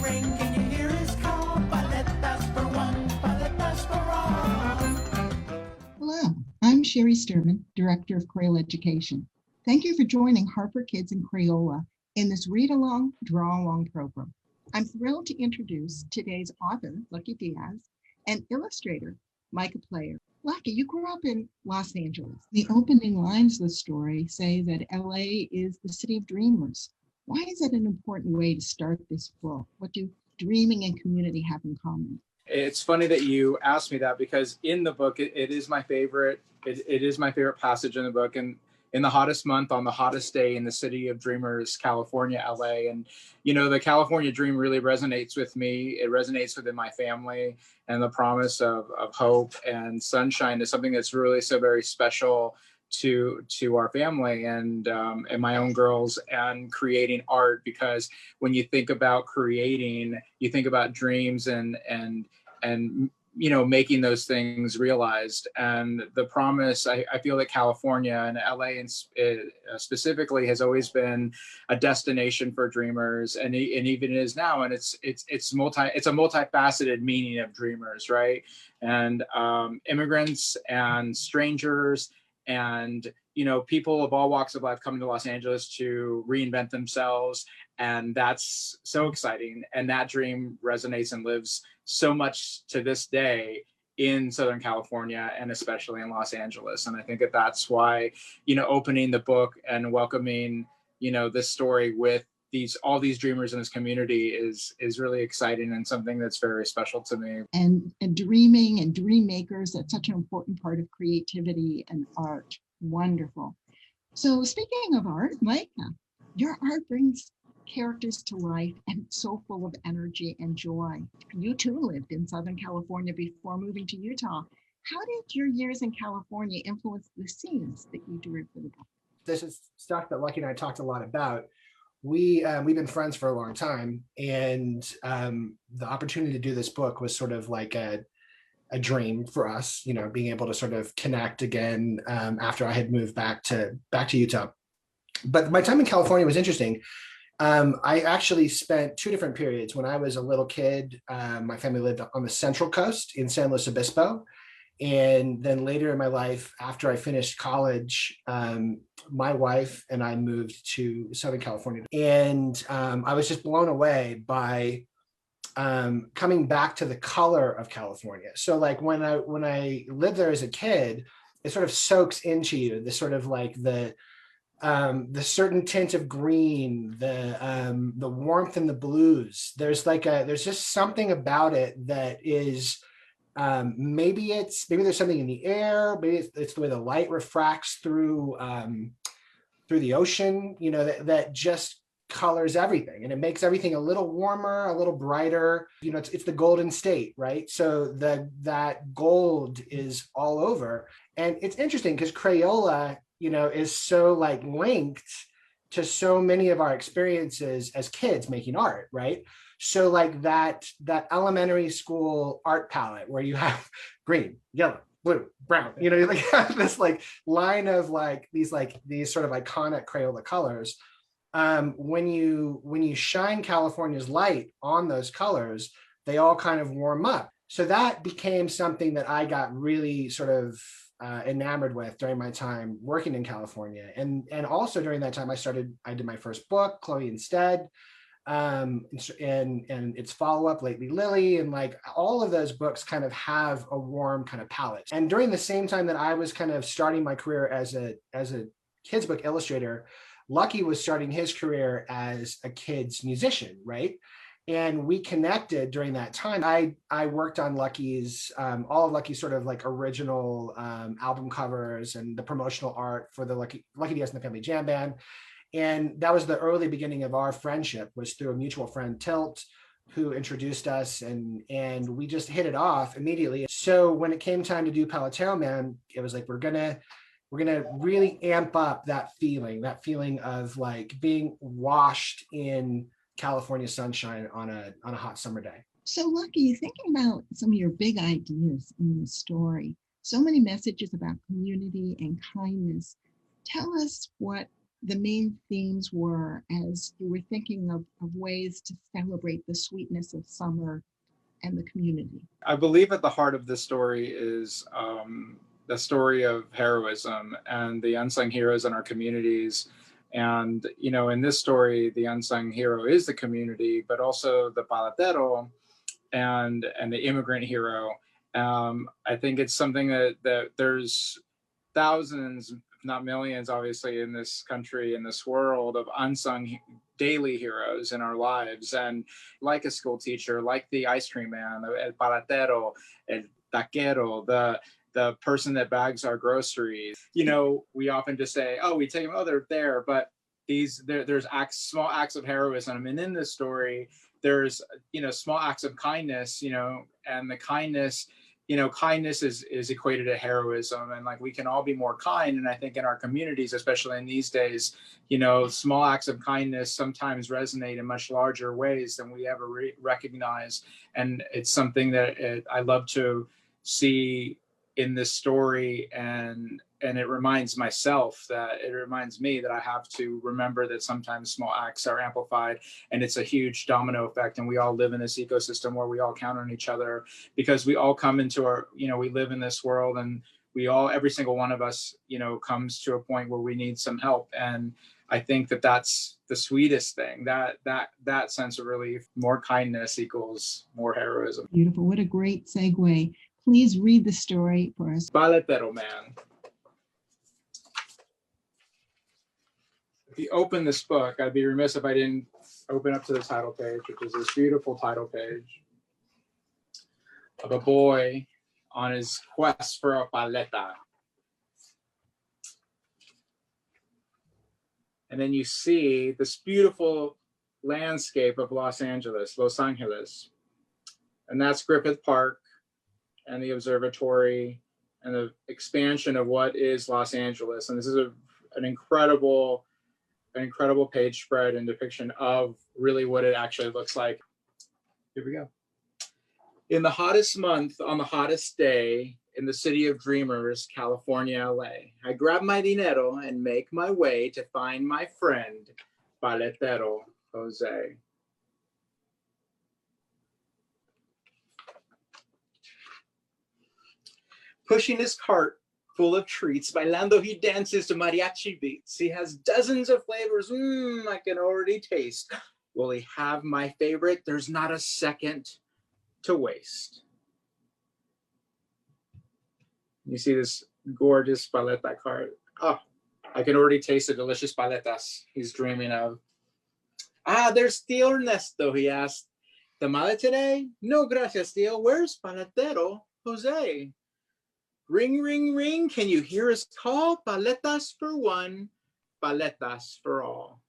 ring. Can you hear his call? Paletas for one, paletas for all. Hello, I'm Sherry Sturman, Director of Crayola Education. Thank you for joining Harper Kids and Crayola in this read-along, draw-along program. I'm thrilled to introduce today's author, Lucky Diaz, and illustrator, Micah Player. Lucky, you grew up in Los Angeles. The opening lines of the story say that LA is the city of dreamers. Why is it an important way to start this book? What do dreaming and community have in common? It's funny that you asked me that, because in the book, it is my favorite. It is my favorite passage in the book. And in the hottest month, on the hottest day in the city of dreamers, California, LA. And, you know, the California dream really resonates with me. It resonates within my family, and the promise of hope and sunshine is something that's really so very special to our family and my own girls, and creating art. Because when you think about creating, you think about dreams and you know, making those things realized. And the promise, I feel that California and LA specifically has always been a destination for dreamers, and even is now. And it's a multifaceted meaning of dreamers, right? And immigrants and strangers and, you know, people of all walks of life coming to Los Angeles to reinvent themselves. And that's so exciting. And that dream resonates and lives so much to this day in Southern California, and especially in Los Angeles. And I think that that's why, you know, opening the book and welcoming, you know, this story with all these dreamers in this community is really exciting, and something that's very special to me. And dreaming and dream makers, that's such an important part of creativity and art. Wonderful. So speaking of art, Micah, your art brings characters to life, and it's so full of energy and joy. You too lived in Southern California before moving to Utah. How did your years in California influence the scenes that you drew for the book? This is stuff that Lucky and I talked a lot about. We've been friends for a long time, and the opportunity to do this book was sort of like a dream for us, you know, being able to sort of connect again after I had moved back to Utah. But my time in California was interesting. I actually spent two different periods. When I was a little kid, my family lived on the Central Coast in San Luis Obispo. And then later in my life, after I finished college, my wife and I moved to Southern California. And I was just blown away by coming back to the color of California. So like when I lived there as a kid, it sort of soaks into you, the sort of like the certain tint of green, the warmth and the blues. There's just something about it that is, maybe there's something in the air, maybe it's the way the light refracts through the ocean, you know, that just colors everything, and it makes everything a little warmer, a little brighter. You know, it's the Golden State, right? So that gold is all over. And it's interesting because Crayola, you know, is so like linked to so many of our experiences as kids making art, right? So like that elementary school art palette where you have green, yellow, blue, brown, you know, you like have this like line of like these sort of iconic Crayola colors. When you shine California's light on those colors, they all kind of warm up. So that became something that I got really sort of enamored with during my time working in California. And also during that time, I did my first book, Chloe Instead, and its follow-up, Lately Lily, and like all of those books kind of have a warm kind of palette. And during the same time that I was kind of starting my career as a kids book illustrator, Lucky was starting his career as a kids musician, right? And we connected during that time. I worked on Lucky's, all of Lucky's sort of like original album covers and the promotional art for the Lucky Diaz and the Family Jam Band. And that was the early beginning of our friendship, was through a mutual friend, Tilt, who introduced us, and we just hit it off immediately. So when it came time to do Paletero Man, it was like, we're gonna really amp up that feeling of like being washed in California sunshine on a hot summer day. So Lucky, thinking about some of your big ideas in the story, so many messages about community and kindness. Tell us what the main themes were as you were thinking of ways to celebrate the sweetness of summer and the community? I believe at the heart of this story is the story of heroism and the unsung heroes in our communities. And, you know, in this story, the unsung hero is the community, but also the paletero and the immigrant hero. I think it's something that there's thousands, if not millions, obviously, in this country, in this world, of unsung daily heroes in our lives. And like a school teacher, like the ice cream man, el paletero, el taquero, the person that bags our groceries. You know, we often just say, oh, we take them, oh, they're there. But there's small acts of heroism. And in this story, there's, you know, small acts of kindness, you know, and the kindness, you know, kindness is equated to heroism, and like we can all be more kind. And I think in our communities, especially in these days, you know, small acts of kindness sometimes resonate in much larger ways than we ever recognize. And it's something that I love to see in this story, and it reminds me that I have to remember that sometimes small acts are amplified, and it's a huge domino effect. And we all live in this ecosystem where we all count on each other, because we all come into our, you know, we live in this world, and every single one of us, you know, comes to a point where we need some help. And I think that that's the sweetest thing, that sense of relief. More kindness equals more heroism. Beautiful. What a great segue. Please read the story for us. Paletero Man. If you open this book, I'd be remiss if I didn't open up to the title page, which is this beautiful title page of a boy on his quest for a paleta. And then you see this beautiful landscape of Los Angeles. And that's Griffith Park and the observatory and the expansion of what is Los Angeles. And this is an incredible page spread and depiction of really what it actually looks like. Here we go. In the hottest month, on the hottest day, in the city of dreamers, California, LA, I grab my dinero and make my way to find my friend, Paletero Jose. Pushing his cart full of treats, bailando he dances to mariachi beats. He has dozens of flavors, I can already taste. Will he have my favorite? There's not a second to waste. You see this gorgeous paleta cart. Oh, I can already taste the delicious paletas he's dreaming of. Ah, there's Tio Ernesto, he asked. Tamale today? No, gracias, Tio. Where's Paletero Jose? Ring, ring, ring. Can you hear us call? Paletas for one, paletas for all.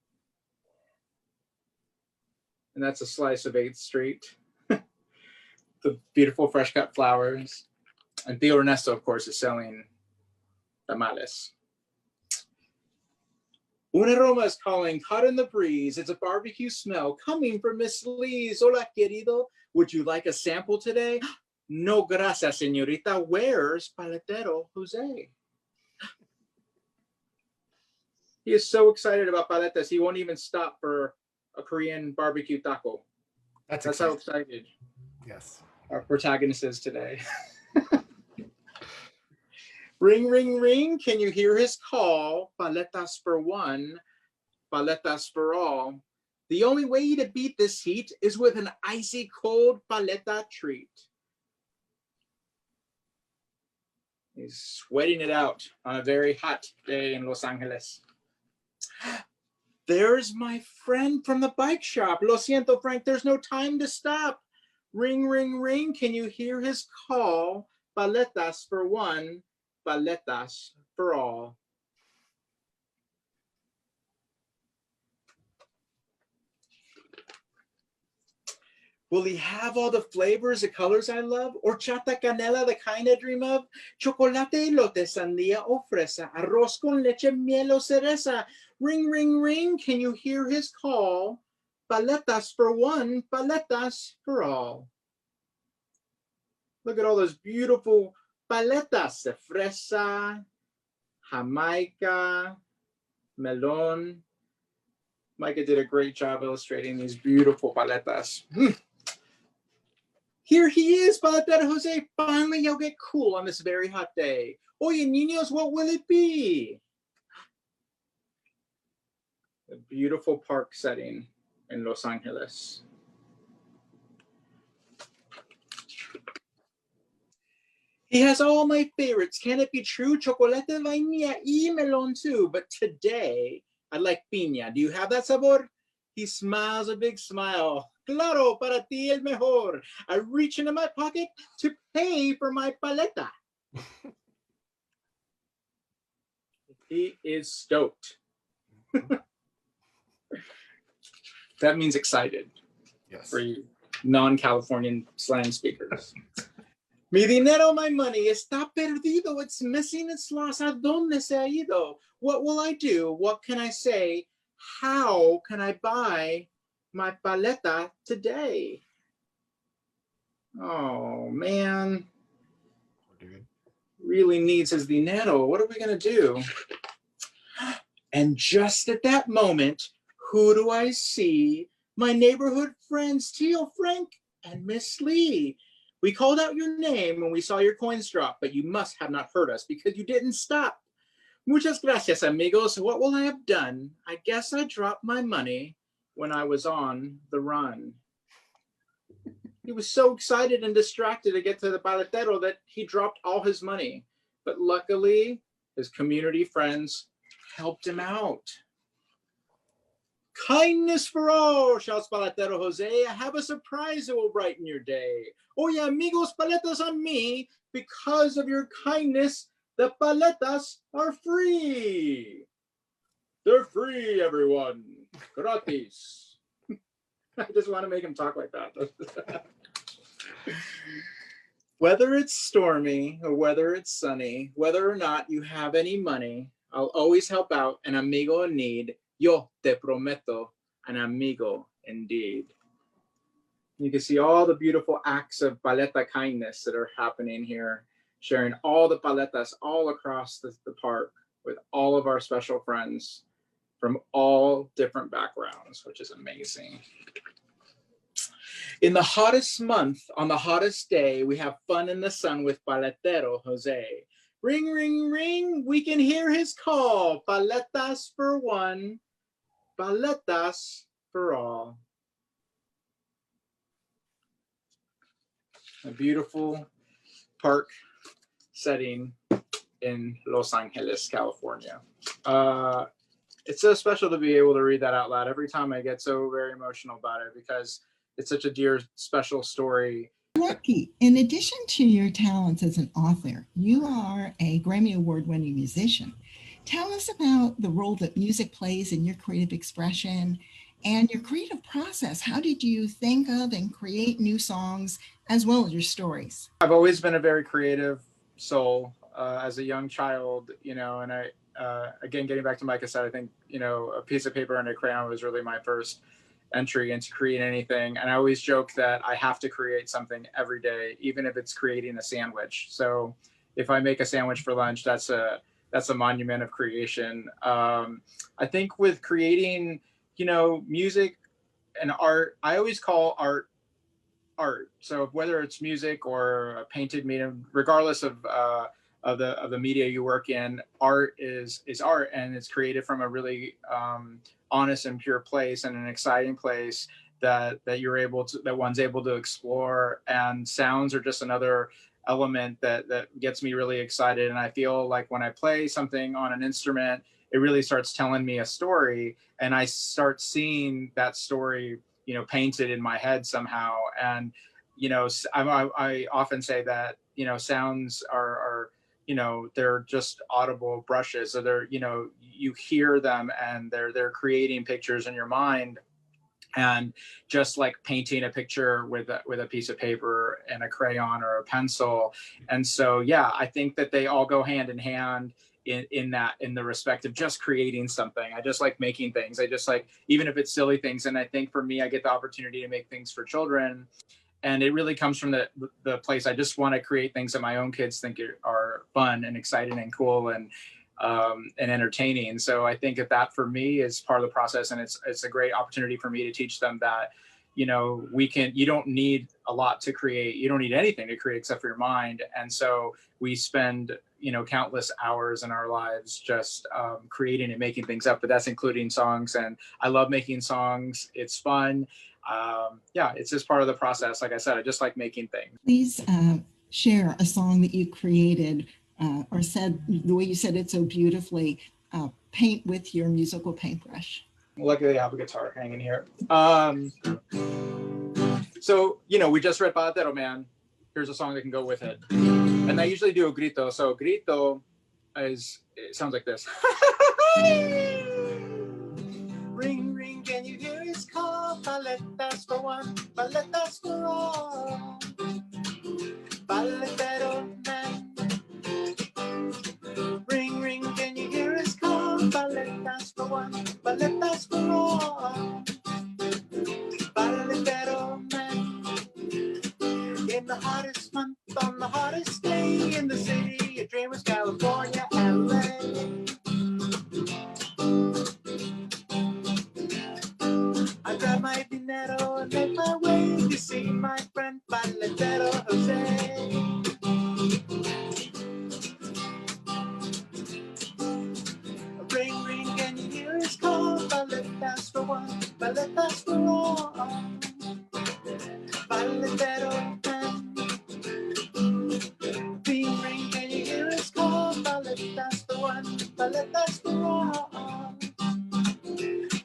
And that's a slice of 8th Street. The beautiful fresh cut flowers. And Tio Ernesto, of course, is selling tamales. Un aroma is calling, caught in the breeze. It's a barbecue smell coming from Miss Lee's. Hola, querido. Would you like a sample today? No, gracias, señorita. Where's Paletero Jose? He is so excited about paletas, he won't even stop for a Korean barbecue taco. That's how excited Yes. our protagonist is today. Ring, ring, ring. Can you hear his call? Paletas for one, paletas for all. The only way to beat this heat is with an icy cold paleta treat. He's sweating it out on a very hot day in Los Angeles. There's my friend from the bike shop. Lo siento, Frank, there's no time to stop. Ring, ring, ring. Can you hear his call? Paletas for one, paletas for all. Will he have all the flavors, the colors I love? Horchata canela, the kind I dream of? Chocolate, elote, sandía o fresa. Arroz con leche, miel o cereza. Ring, ring, ring. Can you hear his call? Paletas for one, paletas for all. Look at all those beautiful paletas. The fresa, Jamaica, melon. Micah did a great job illustrating these beautiful paletas. Here he is, Paletero Jose. Finally, you'll get cool on this very hot day. Oye, niños, what will it be? A beautiful park setting in Los Angeles. He has all my favorites. Can it be true? Chocolate, vainilla, y melon too. But today, I like piña. Do you have that sabor? He smiles a big smile. Claro, para ti el mejor. I reach into my pocket to pay for my paleta. He is stoked. That means excited Yes. for you non-Californian slang speakers. Mi dinero, my money, está perdido. It's missing, it's lost. ¿A dónde se ha ido? What will I do? What can I say? How can I buy my paleta today? Oh, man. Dude. Really needs his dinero. What are we going to do? And just at that moment, who do I see? My neighborhood friends, Teal, Frank, and Miss Lee. We called out your name when we saw your coins drop, but you must have not heard us because you didn't stop. Muchas gracias, amigos. What will I have done? I guess I dropped my money when I was on the run. He was so excited and distracted to get to the paletero that he dropped all his money. But luckily, his community friends helped him out. Kindness for all, shouts Paletero Jose. I have a surprise that will brighten your day. Oye, amigos, paletas on me. Because of your kindness, the paletas are free. They're free, everyone. Gratis. I just want to make him talk like that. Whether it's stormy or whether it's sunny, whether or not you have any money, I'll always help out an amigo in need. Yo te prometo, an amigo indeed. You can see all the beautiful acts of paleta kindness that are happening here, sharing all the paletas all across the park with all of our special friends from all different backgrounds, which is amazing. In the hottest month, on the hottest day, we have fun in the sun with Paletero Jose. Ring, ring, ring, we can hear his call. Paletas for one, paletas for all. A beautiful park setting in Los Angeles, California. It's so special to be able to read that out loud. Every time I get so very emotional about it because it's such a dear, special story. Lucky, in addition to your talents as an author, you are a Grammy Award-winning musician. Tell us about the role that music plays in your creative expression and your creative process. How did you think of and create new songs as well as your stories? I've always been a very creative soul as a young child, and I, again, getting back to Micah said, I think, a piece of paper and a crayon was really my first entry into create anything. And I always joke that I have to create something every day, even if it's creating a sandwich. So if I make a sandwich for lunch, that's a monument of creation. I think with creating, music and art, I always call art. So whether it's music or a painted medium, regardless of the media you work in, art is art, and it's created from a really honest and pure place and an exciting place that one's able to explore. And sounds are just another element that gets me really excited. And I feel like when I play something on an instrument, it really starts telling me a story, and I start seeing that story, painted in my head somehow. And, I often say that, sounds are they're just audible brushes. So they're, you hear them and they're creating pictures in your mind. And just like painting a picture with a piece of paper and a crayon or a pencil. And so, yeah, I think that they all go hand in hand in the respect of just creating something. I just like making things. I just like, even if it's silly things. And I think for me, I get the opportunity to make things for children. And it really comes from the place. I just want to create things that my own kids think are fun and exciting and cool. And and entertaining. So I think that for me is part of the process, and it's a great opportunity for me to teach them that, you know, you don't need a lot to create. You don't need anything to create except for your mind. And so we spend, you know, countless hours in our lives just creating and making things up, but that's including songs. And I love making songs. It's fun. Yeah, it's just part of the process. Like I said, I just like making things. Please share a song that you created or said the way you said it so beautifully, paint with your musical paintbrush. Luckily, I have a guitar hanging here. So, you know, we just read Patatero Man. Here's a song that can go with it. And I usually do a grito. So grito it sounds like this. Ring, ring, can you hear his call? Paletas for one, paletas for all. Paletero man. Ring, ring, can you hear his call? Paletas for one, paletas for all. Paletero man. In the hottest month, on the hottest day, in the city of dreamers, California, LA. I grab my dinero and make my way to see my friend Paletero Jose. Ring, ring, can you hear his call? Paletas for one, paletas for all. Paletero man. Ring, ring, can you hear his call? Paletas for one, paletas for all.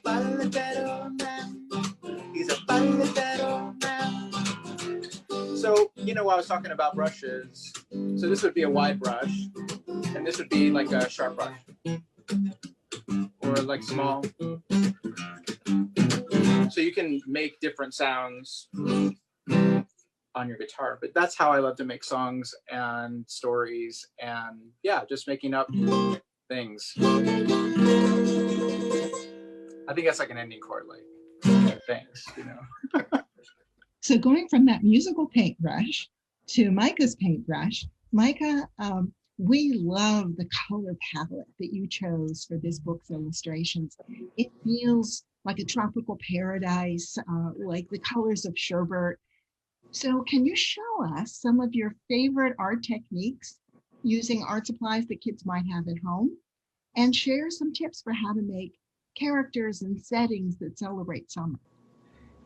Paletero man. He's a paletero man. So, you know, I was talking about brushes. So this would be a wide brush, and this would be like a sharp brush, or like small. So you can make different sounds on your guitar, but that's how I love to make songs and stories, and yeah, just making up things. I think that's like an ending chord, like thanks, you know. So going from that musical paintbrush to Micah's paintbrush, Micah, we love the color palette that you chose for this book's illustrations. It feels like a tropical paradise, like the colors of sherbet. So can you show us some of your favorite art techniques using art supplies that kids might have at home, and share some tips for how to make characters and settings that celebrate summer?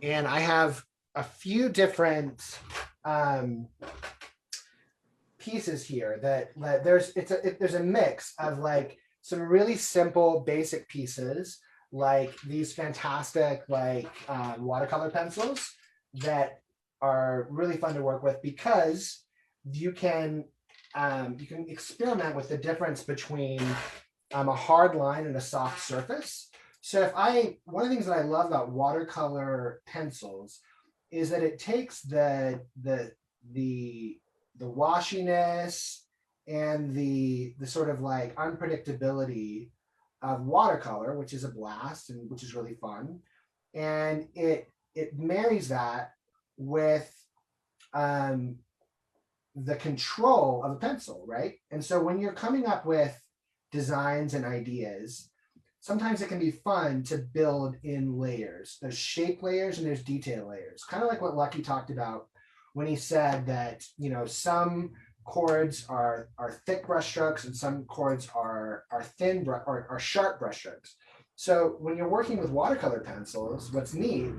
And I have a few different pieces here that there's a mix of like some really simple basic pieces, like these fantastic like watercolor pencils that are really fun to work with, because you can experiment with the difference between a hard line and a soft surface. So one of the things that I love about watercolor pencils is that it takes the washiness and the sort of like unpredictability of watercolor, which is a blast and which is really fun, and it marries that with the control of a pencil, right? And so when you're coming up with designs and ideas, sometimes it can be fun to build in layers. There's shape layers and there's detail layers, kind of like what Lucky talked about when he said that, you know, some chords are thick brush strokes and some chords are thin or sharp brush strokes. So when you're working with watercolor pencils, what's neat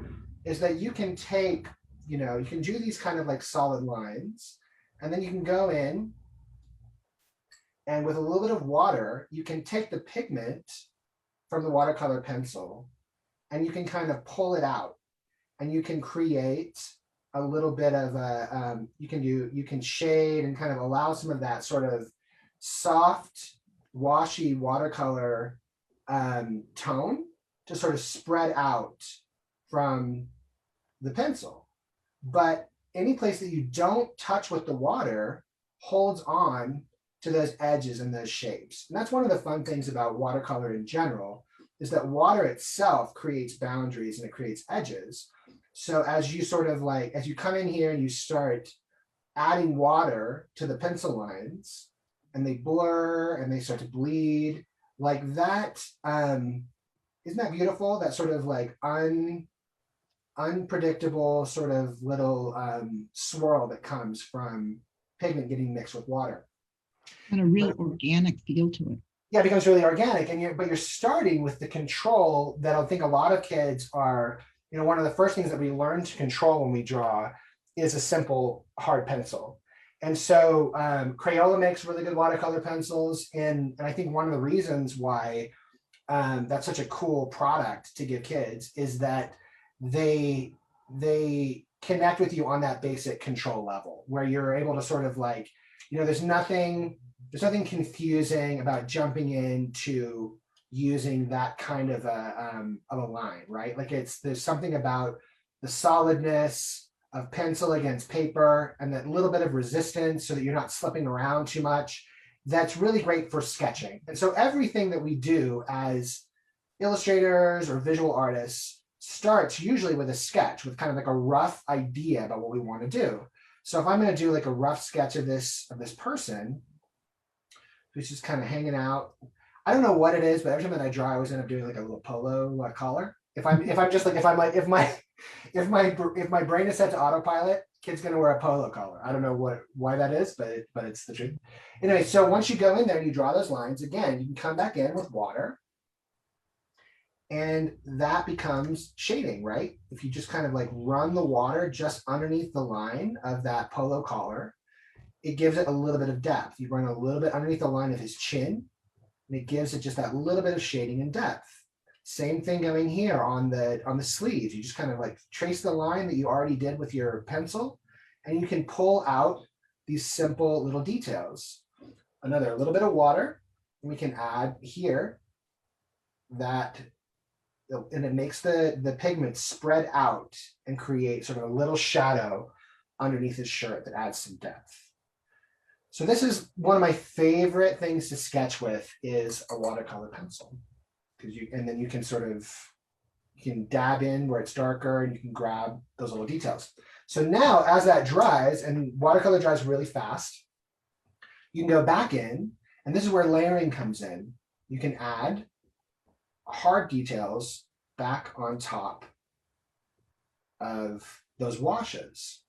is that you can take, you know, you can do these kind of like solid lines, and then you can go in and with a little bit of water, you can take the pigment from the watercolor pencil and you can kind of pull it out, and you can create a little bit of a, you can shade and kind of allow some of that sort of soft, washy watercolor tone to sort of spread out from the pencil. But any place that you don't touch with the water holds on to those edges and those shapes. And that's one of the fun things about watercolor in general, is that water itself creates boundaries and it creates edges. So as you sort of like, as you come in here and you start adding water to the pencil lines, and they blur and they start to bleed like that. Isn't that beautiful? That sort of like unpredictable sort of little swirl that comes from pigment getting mixed with water. And a real organic feel to it. Yeah, it becomes really organic, and but you're starting with the control that I think a lot of kids are. One of the first things that we learn to control when we draw is a simple hard pencil. And so Crayola makes really good watercolor pencils, and I think one of the reasons why that's such a cool product to give kids is that they connect with you on that basic control level, where you're able to sort of like, there's nothing confusing about jumping into using that kind of a line, right? Like there's something about the solidness of pencil against paper and that little bit of resistance so that you're not slipping around too much. That's really great for sketching. And so everything that we do as illustrators or visual artists starts usually with a sketch, with kind of like a rough idea about what we want to do. So if I'm going to do like a rough sketch of this person who's just kind of hanging out, I don't know what it is, but every time that I draw, I always end up doing like a little polo collar. If my brain is set to autopilot, kid's gonna wear a polo collar. I don't know why that is, but it's the truth. Anyway, so once you go in there and you draw those lines, again, you can come back in with water, and that becomes shading, right? If you just kind of like run the water just underneath the line of that polo collar, it gives it a little bit of depth. You run a little bit underneath the line of his chin, and it gives it just that little bit of shading and depth. Same thing going here on the sleeves. You just kind of like trace the line that you already did with your pencil, and you can pull out these simple little details. Another little bit of water, and we can add here that, and it makes the pigment spread out and create sort of a little shadow underneath his shirt that adds some depth. So this is one of my favorite things to sketch with, is a watercolor pencil. And then you can dab in where it's darker, and you can grab those little details. So now as that dries, and watercolor dries really fast, you can go back in, and this is where layering comes in. You can add hard details back on top of those washes.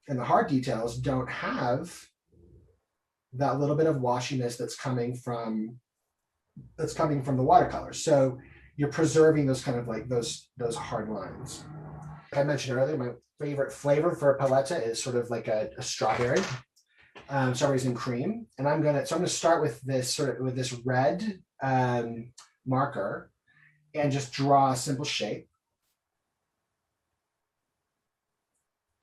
And the hard details don't have that little bit of washiness that's coming from the watercolor. So you're preserving those kind of like those hard lines. Like I mentioned earlier, my favorite flavor for a paleta is sort of like a strawberry, strawberries and cream. And I'm gonna start with this red marker and just draw a simple shape.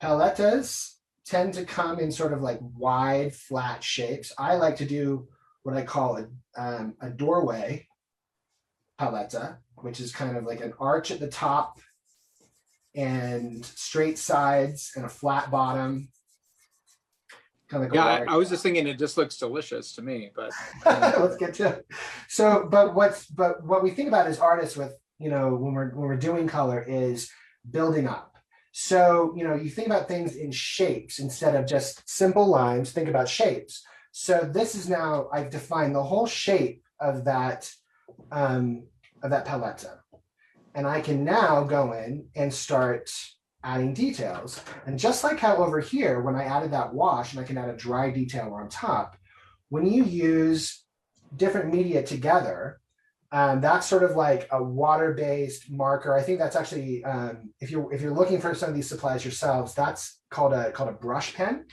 Paletas tend to come in sort of like wide, flat shapes. I like to do what I call a doorway paleta, which is kind of like an arch at the top and straight sides and a flat bottom. Kind of like I was just thinking it just looks delicious to me, but let's get to it. So, but what we think about as artists with, when we're doing color is building up. So, you think about things in shapes instead of just simple lines, think about shapes. So this is now, I've defined the whole shape of that paleta. And I can now go in and start adding details. And just like how over here, when I added that wash, and I can add a dry detail on top, when you use different media together, that's sort of like a water-based marker. I think that's actually, if you're looking for some of these supplies yourselves, that's called a brush pen.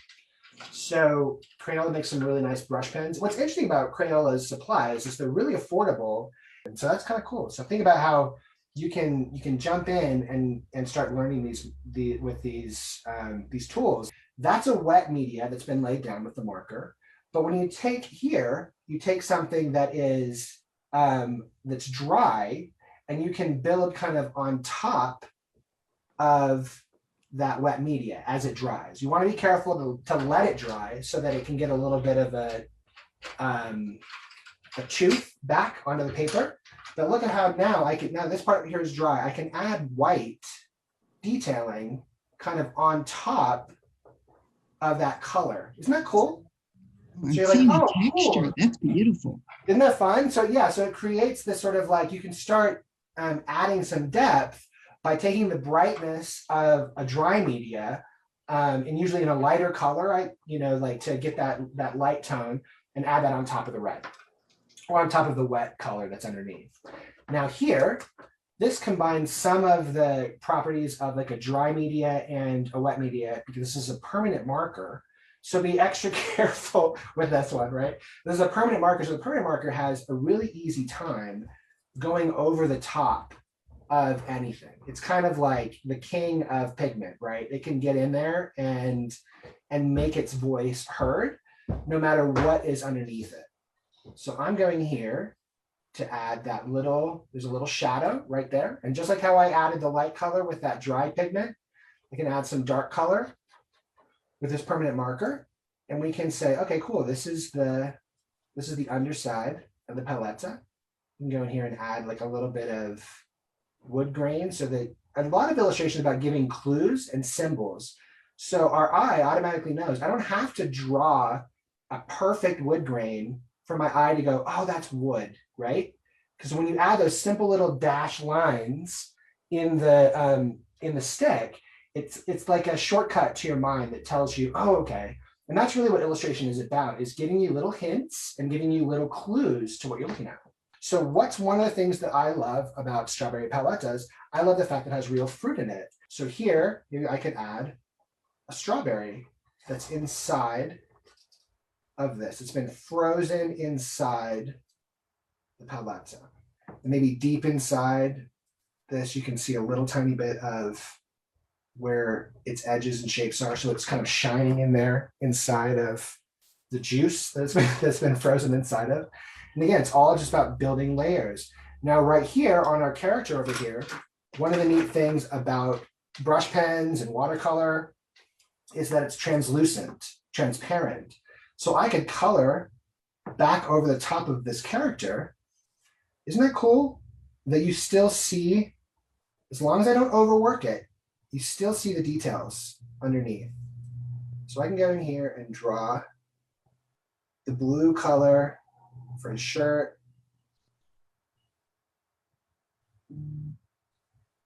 So Crayola makes some really nice brush pens. What's interesting about Crayola's supplies is they're really affordable, and so that's kind of cool. So think about how you can jump in and start learning with these tools. That's a wet media that's been laid down with the marker. But when you take something that is that's dry, and you can build kind of on top of that wet media as it dries. You want to be careful to let it dry so that it can get a little bit of a tooth back onto the paper. But look at how now this part here is dry. I can add white detailing kind of on top of that color. Isn't that cool? I'm So you're like, seeing the oh, texture. cool. That's beautiful. Isn't that fun? So yeah, so it creates this sort of like, you can start adding some depth by taking the brightness of a dry media, and usually in a lighter color, like to get that light tone, and add that on top of the red, or on top of the wet color that's underneath. Now here, this combines some of the properties of like a dry media and a wet media, because this is a permanent marker. So be extra careful with this one, right? This is a permanent marker. So the permanent marker has a really easy time going over the top of anything. It's kind of like the king of pigment, right? It can get in there and make its voice heard no matter what is underneath it. So I'm going here to add that there's a little shadow right there. And just like how I added the light color with that dry pigment, I can add some dark color with this permanent marker. And we can say, okay, cool, this is the underside of the paletta. You can go in here and add like a little bit of wood grain, so that a lot of illustrations about giving clues and symbols. So our eye automatically knows. I don't have to draw a perfect wood grain for my eye to go, oh, that's wood, right? Because when you add those simple little dash lines in the stick, it's like a shortcut to your mind that tells you, oh, okay. And that's really what illustration is about, is giving you little hints and giving you little clues to what you're looking at. So what's one of the things that I love about Strawberry Palettas? I love the fact that it has real fruit in it. So here, maybe I could add a strawberry that's inside of this. It's been frozen inside the paletta. And maybe deep inside this, you can see a little tiny bit of where its edges and shapes are. So it's kind of shining in there inside of the juice that's been frozen inside of. And again, it's all just about building layers. Now, right here on our character over here, one of the neat things about brush pens and watercolor is that it's translucent, transparent. So I could color back over the top of this character. Isn't that cool? That you still see, as long as I don't overwork it, you still see the details underneath. So I can go in here and draw the blue color for his shirt.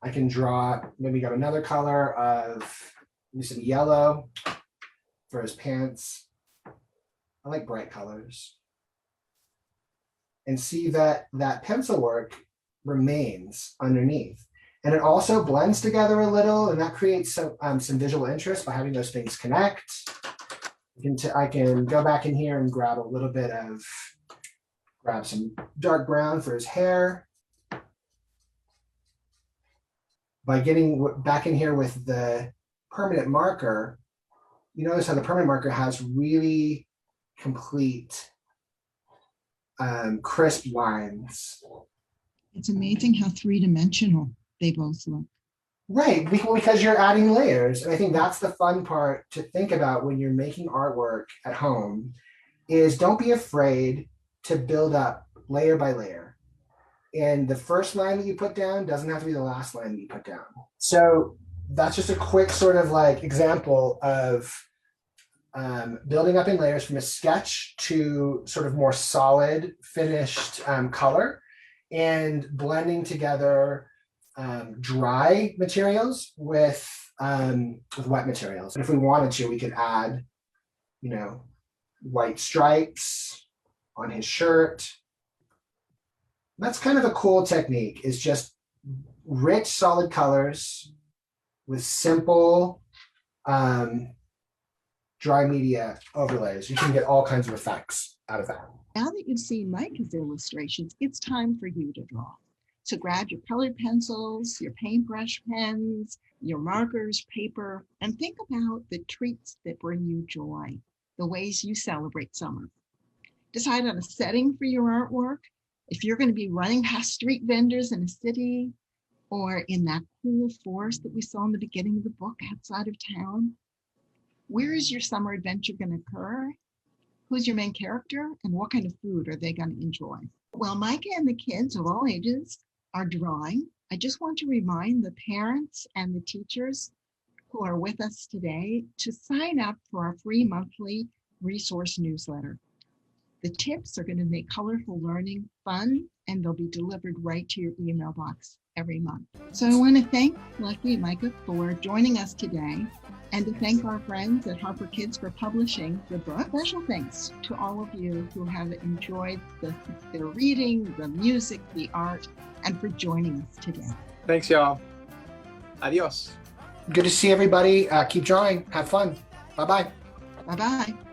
I can draw, maybe got another color of some yellow for his pants. I like bright colors. And see that that pencil work remains underneath. And it also blends together a little, and that creates some visual interest by having those things connect. I can go back in here and grab some dark brown for his hair. By getting back in here with the permanent marker, you notice how the permanent marker has really complete, crisp lines. It's amazing how three-dimensional they both look. Right, because you're adding layers. And I think that's the fun part to think about when you're making artwork at home, is don't be afraid to build up layer by layer. And the first line that you put down doesn't have to be the last line that you put down. So that's just a quick sort of like example of building up in layers from a sketch to sort of more solid finished color, and blending together dry materials with wet materials. And if we wanted to, we could add, white stripes on his shirt. That's kind of a cool technique, is just rich, solid colors with simple dry media overlays. You can get all kinds of effects out of that. Now that you've seen Micah's illustrations, it's time for you to draw. So grab your colored pencils, your paintbrush pens, your markers, paper, and think about the treats that bring you joy, the ways you celebrate summer. Decide on a setting for your artwork. If you're going to be running past street vendors in a city, or in that cool forest that we saw in the beginning of the book outside of town, where is your summer adventure going to occur? Who's your main character, and what kind of food are they going to enjoy? While Micah and the kids of all ages are drawing, I just want to remind the parents and the teachers who are with us today to sign up for our free monthly resource newsletter. The tips are going to make colorful learning fun, and they'll be delivered right to your email box every month. So I want to thank Lucky and Micah for joining us today, and to thank our friends at Harper Kids for publishing the book. Special thanks to all of you who have enjoyed the reading, the music, the art, and for joining us today. Thanks, y'all. Adios. Good to see everybody. Keep drawing. Have fun. Bye-bye. Bye-bye.